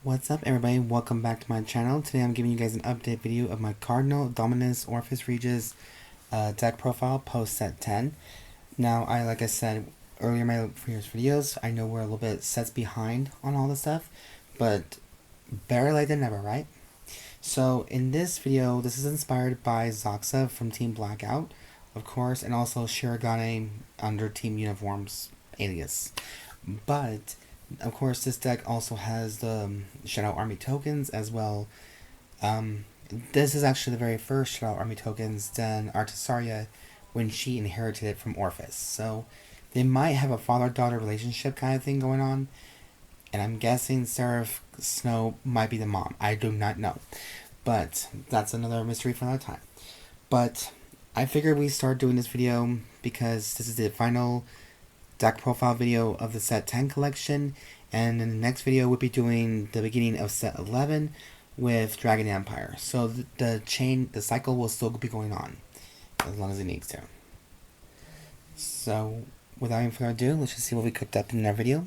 What's up everybody, welcome back to my channel. Today I'm giving you guys an update video of my Cardinal Dominus Orfist Regis deck profile post set 10. Now, like I said earlier in my previous videos, I know we're a little bit sets behind on all this stuff, but better late than never, right? So in this video, this is inspired by Zakusa from Team Blackout, of course, and also Ishigame under Team Uniform's alias. But of course, this deck also has the Shadow Army tokens as well. This is actually the very first Shadow Army tokens than Artisaria when she inherited it from Orfist. So they might have a father-daughter relationship kind of thing going on. And I'm guessing Seraph Snow might be the mom. I do not know. But that's another mystery for another time. But I figured we start doing this video because this is the final deck profile video of the set 10 collection, and in the next video we'll be doing the beginning of set 11 with Dragon Empire. So the cycle will still be going on as long as it needs to. So without any further ado, let's just see what we cooked up in our video.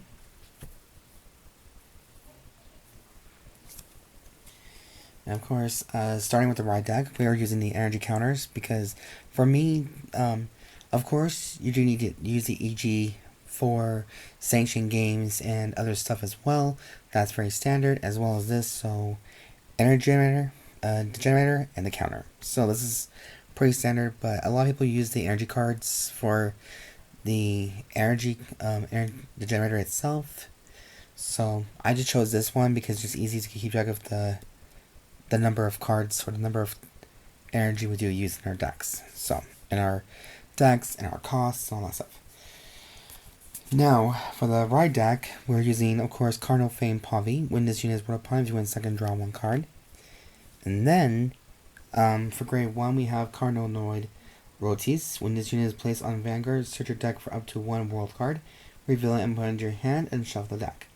And of course, starting with the ride deck, we are using the energy counters because for me, of course, you do need to use the EG for sanctioned games and other stuff as well. That's very standard, as well as this. So energy generator, the generator, and the counter. So this is pretty standard, but a lot of people use the energy cards for the energy, the generator itself. So I just chose this one because it's just easy to keep track of the number of cards or the number of energy we do use in our decks. So in our decks and our costs and all that stuff. Now, for the ride deck, we're using, of course, Cardinal Fame Phovi. When this unit is brought upon, if you win second, draw one card. And then, for grade 1, we have Cardinal Noid Routis. When this unit is placed on Vanguard, search your deck for up to one world card, reveal it and put it into your hand, and shuffle the deck.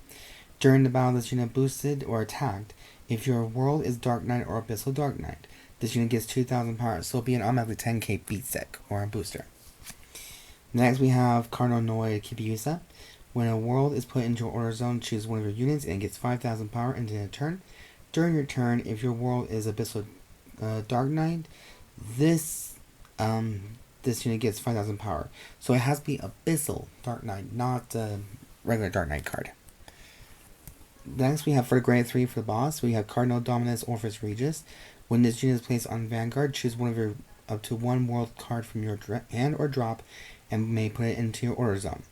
During the battle, this unit boosted or attacked. If your world is Dark Knight or Abyssal Dark Knight, this unit gets 2,000 power, so it'll be an automatically 10k beat stick or a booster. Next, we have Cardinal Noid Cubisia. When a world is put into your order zone, choose one of your units and gets 5,000 power into a turn. During your turn, if your world is Abyssal Dark Knight, this unit gets 5,000 power. So it has to be Abyssal Dark Knight, not a regular Dark Knight card. Next, we have for grade 3 for the boss, we have Cardinal Dominus Orfist Regis. When this unit is placed on Vanguard, choose one of your up to one world card from your hand or drop and may put it into your order zone.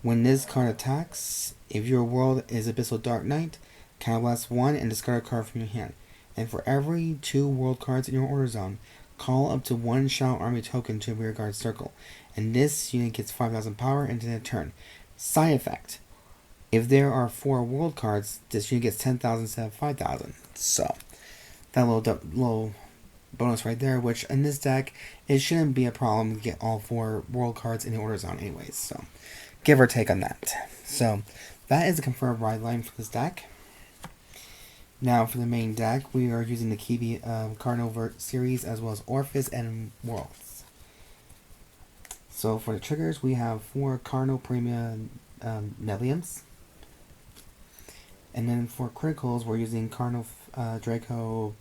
When this card attacks, if your world is Abyssal Dark Knight, counterblast 1 and discard a card from your hand. And for every 2 world cards in your order zone, call up to 1 Shadow Army token to a rear guard circle. And this unit gets 5,000 power into the turn. Side effect: if there are 4 world cards, this unit gets 10,000 instead of 5,000. So that little bonus right there, which in this deck, it shouldn't be a problem to get all 4 world cards in the order zone anyways. So give or take on that. So that is the confirmed ride line for this deck. Now for the main deck, we are using the Cardinal series as well as Orfist and Worlds. So for the triggers, we have 4 Cardinal Prima Nabilems. And then for criticals, we're using Cardinal Draco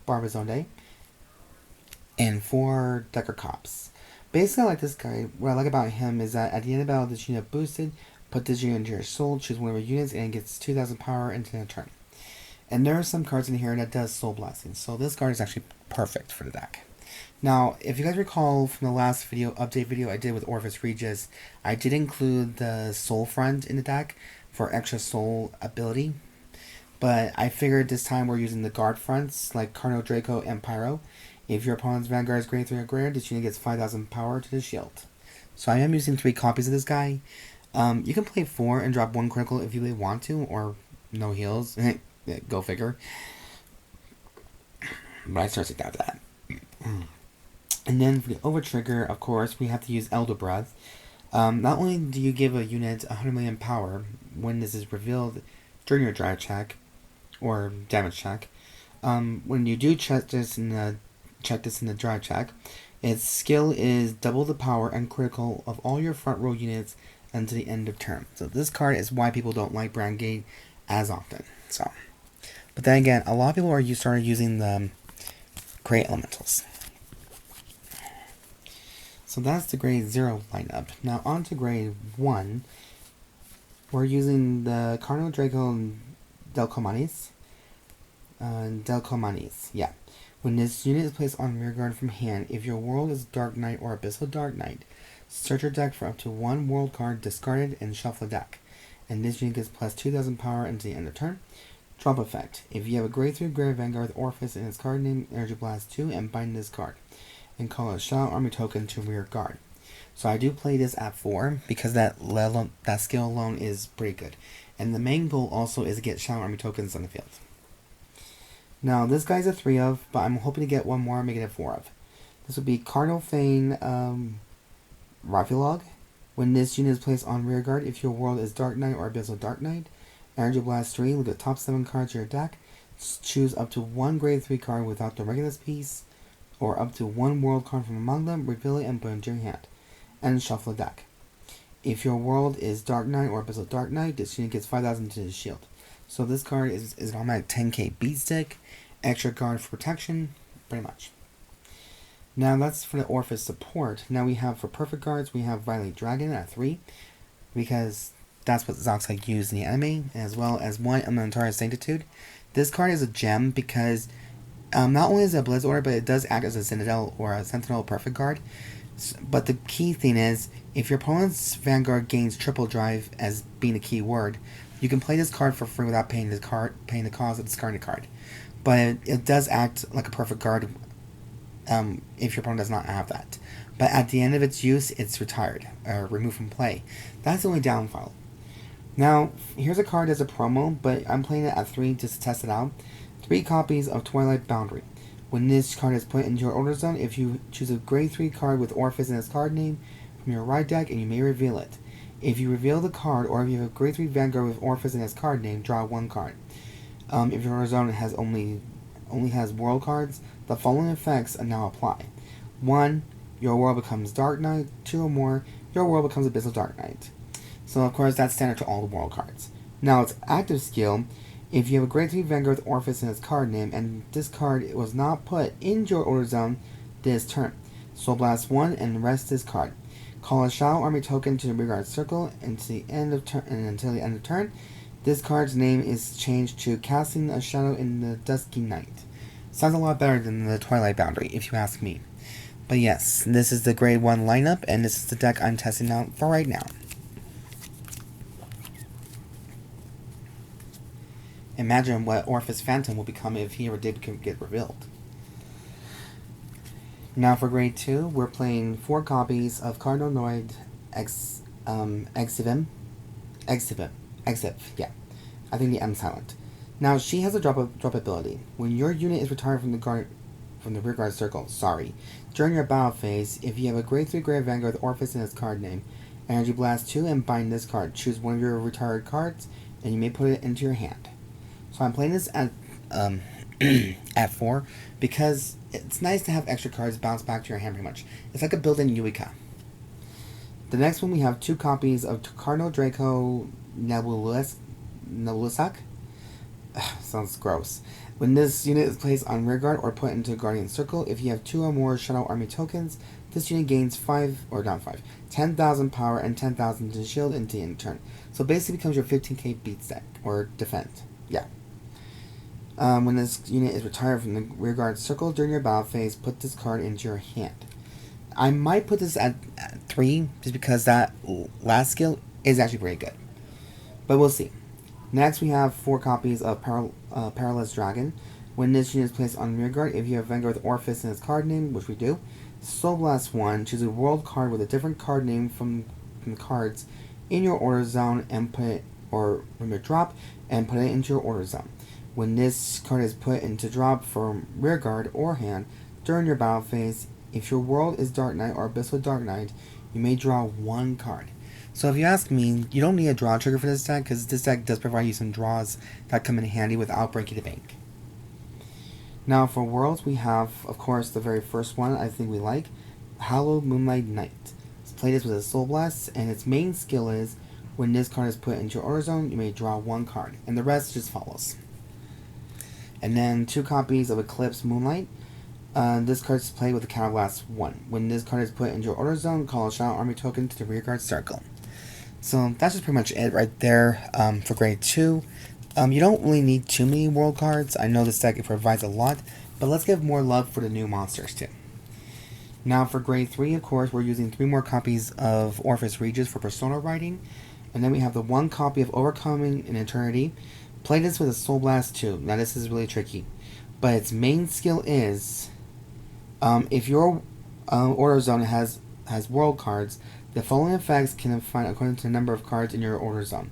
Barbizonde and 4 Dekarcops. Basically, I like this guy. What I like about him is that at the end of the battle, this unit boosted, put this unit into your soul, choose one of your units, and it gets 2,000 power into the turn. And there are some cards in here that does soul blessing, so this card is actually perfect for the deck. Now, if you guys recall from the last update video I did with Orfist Regis, I did include the soul front in the deck for extra soul ability. But I figured this time we're using the guard fronts like Cardinal Draco and Enpyro. If your opponent's Vanguard is grade 3 or greater, this unit gets 5,000 power to the shield. So I am using 3 copies of this guy. You can play 4 and drop 1 critical if you really want to, or no heals. Go figure. But I certainly doubt that. And then for the over trigger, of course, we have to use Eldobreath. Not only do you give a unit 100 million power when this is revealed during your drive check or damage check, when you do check this in the drive check, its skill is double the power and critical of all your front row units until the end of turn. So this card is why people don't like Brandt as often. So But then again, a lot of people are started using the Great Elementals. So that's the grade 0 lineup. Now on to grade 1. We're using the Cardinal Draco and Delocomanis. Delocomanis, yeah. When this unit is placed on rearguard from hand, if your world is Dark Knight or Abyssal Dark Knight, search your deck for up to 1 world card discarded and shuffle the deck. And this unit gets plus 2000 power until the end of turn. Drop effect. If you have a grade 3 Grave Vanguard with Orfist in its card name, Energy Blast 2 and bind this card. And call a Shadow Army token to rear guard. So I do play this at 4 because that skill alone is pretty good. And the main goal also is to get Shadow Army tokens on the field. Now this guy's a 3 of, but I'm hoping to get one more and make it a 4 of. This would be Cardinal Fang Raphilogg. When this unit is placed on rear guard, if your world is Dark Knight or Abyssal Dark Knight, Energy Blast 3, look at the top 7 cards of your deck, choose up to 1 grade 3 card without the Regulus piece, or up to 1 world card from among them, reveal it and put it into your hand, and shuffle the deck. If your world is Dark Knight or Abyssal Dark Knight, this unit gets 5000 to his shield. So this card is an automatic 10k beat stick, extra card for protection, pretty much. Now that's for the Orfist support. Now we have for perfect cards, we have Violate Dragon at 3, because that's what Zakusa used in the anime, as well as 1 Elementaria Sanctitude. This card is a gem because not only is it a Blitz order, but it does act as a Citadel or a Sentinel perfect card. But the key thing is, if your opponent's Vanguard gains triple drive as being a key word, you can play this card for free without paying the cost of discarding a card. But it does act like a perfect card if your opponent does not have that. But at the end of its use, it's retired or removed from play. That's the only downfall. Now, here's a card as a promo, but I'm playing it at 3 just to test it out. 3 copies of Twilight Boundary. When this card is put into your order zone, if you choose a grade 3 card with Orfist in its card name from your right deck, and you may reveal it. If you reveal the card, or if you have a grade 3 Vanguard with Orfist in its card name, draw 1 card. If your order zone has only has world cards, the following effects now apply. 1. Your world becomes Dark Knight. 2 or more, your world becomes Abyssal Dark Knight. So of course that's standard to all the world cards. Now its active skill, if you have a grade 3 Vanguard with Orfist in its card name, and this card was not put into your order zone this turn, Soul Blast 1 and rest this card. Call a Shadow Army token to the rearguard circle until the end of turn. This card's name is changed to Casting a Shadow in the Dusky Night. Sounds a lot better than the Twilight Boundary, if you ask me. But yes, this is the grade 1 lineup, and this is the deck I'm testing out for right now. Imagine what Orfist Phantom will become if he ever did get revealed. Now for grade 2, we're playing 4 copies of Cardinal Noid Exivim, yeah. I think the M's silent. Now she has a drop ability. When your unit is retired from the rear guard circle, during your battle phase, if you have a grade 3 Grave Vanguard with Orfist in its card name, Energy Blast 2 and bind this card. Choose one of your retired cards, and you may put it into your hand. So I'm playing this at at 4 because it's nice to have extra cards bounce back to your hand pretty much. It's like a built-in Yuika. The next one we have 2 copies of Cardinal Draco Nebulisak. Sounds gross. When this unit is placed on rearguard or put into a Guardian Circle, if you have 2 or more Shadow Army tokens, this unit gains 10,000 power and 10,000 to shield into the end turn. So basically becomes your 15k beat stack, or defend. Yeah. When this unit is retired from the rearguard circle during your battle phase, put this card into your hand. I might put this at 3, just because that last skill is actually pretty good. But we'll see. Next, we have 4 copies of Perilous Dragon. When this unit is placed on rearguard, if you have Vanguard with Orfist in its card name, which we do, Soul Blast 1, choose a world card with a different card name from the cards in your order zone and put it, or remove drop, and put it into your order zone. When this card is put into drop from rearguard or hand during your battle phase, if your world is Dark Knight or Abyssal Dark Knight, you may draw 1 card. So if you ask me, you don't need a draw trigger for this deck, because this deck does provide you some draws that come in handy without breaking the bank. Now for worlds, we have, of course, the very first one I think we like, Hallowed Moonlight Knight. Let's play this with a Soul Blast, and its main skill is, when this card is put into your order zone, you may draw 1 card, and the rest just follows. And then 2 copies of Eclipse Moonlight. This card is played with a Counterblast 1. When this card is put into your order zone, call a Shadow Army token to the rearguard circle. So that's just pretty much it right there for grade 2. You don't really need too many world cards. I know this deck it provides a lot, but let's give more love for the new monsters too. Now for grade 3, of course, we're using 3 more copies of Orfist Regis for Persona writing. And then we have the 1 copy of Overcoming an Eternity. Play this with a Soul Blast 2. Now this is really tricky. But its main skill is, if your order zone has world cards, the following effects can be defined according to the number of cards in your order zone.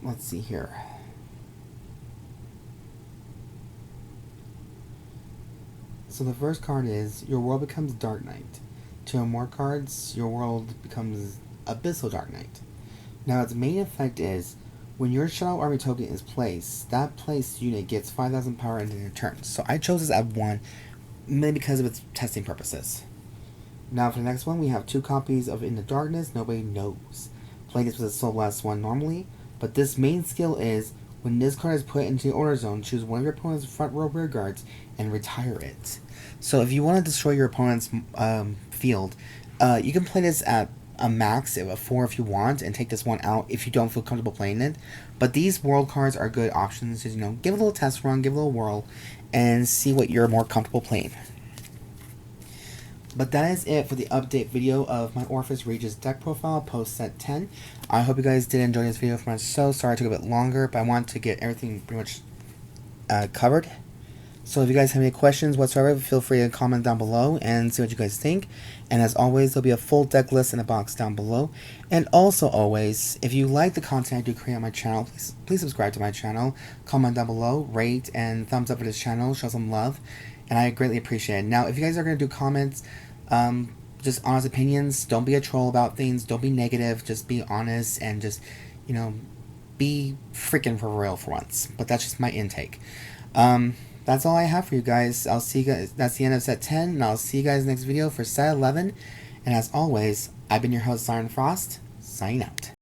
Let's see here. So the first card is, your world becomes Dark Knight. 2 or more cards, your world becomes Abyssal Dark Knight. Now its main effect is, when your Shadow Army token is placed, that placed unit gets 5,000 power in your turn. So I chose this at 1, mainly because of its testing purposes. Now for the next one, we have 2 copies of In the Darkness, Nobody Knows. Play this with a Soul Blast 1 normally, but this main skill is, when this card is put into the order zone, choose one of your opponent's front row rear guards and retire it. So if you want to destroy your opponent's field, you can play this at a max of a 4 if you want, and take this one out if you don't feel comfortable playing it. But these world cards are good options to, give a little test run, give a little whirl, and see what you're more comfortable playing. But that is it for the update video of my Orfist Regis deck profile post set 10. I hope you guys did enjoy this video for much so. Sorry it took a bit longer, but I wanted to get everything pretty much covered. So if you guys have any questions whatsoever, feel free to comment down below and see what you guys think. And as always, there'll be a full deck list in the box down below. And also always, if you like the content I do create on my channel, please subscribe to my channel, comment down below, rate, and thumbs up for this channel, show some love, and I greatly appreciate it. Now, if you guys are going to do comments, just honest opinions, don't be a troll about things, don't be negative, just be honest, and just, be freaking for real for once. But that's just my intake. That's all I have for you guys. I'll see you guys. That's the end of set 10, and I'll see you guys next video for set 11. And as always, I've been your host, Siren Frost, signing out.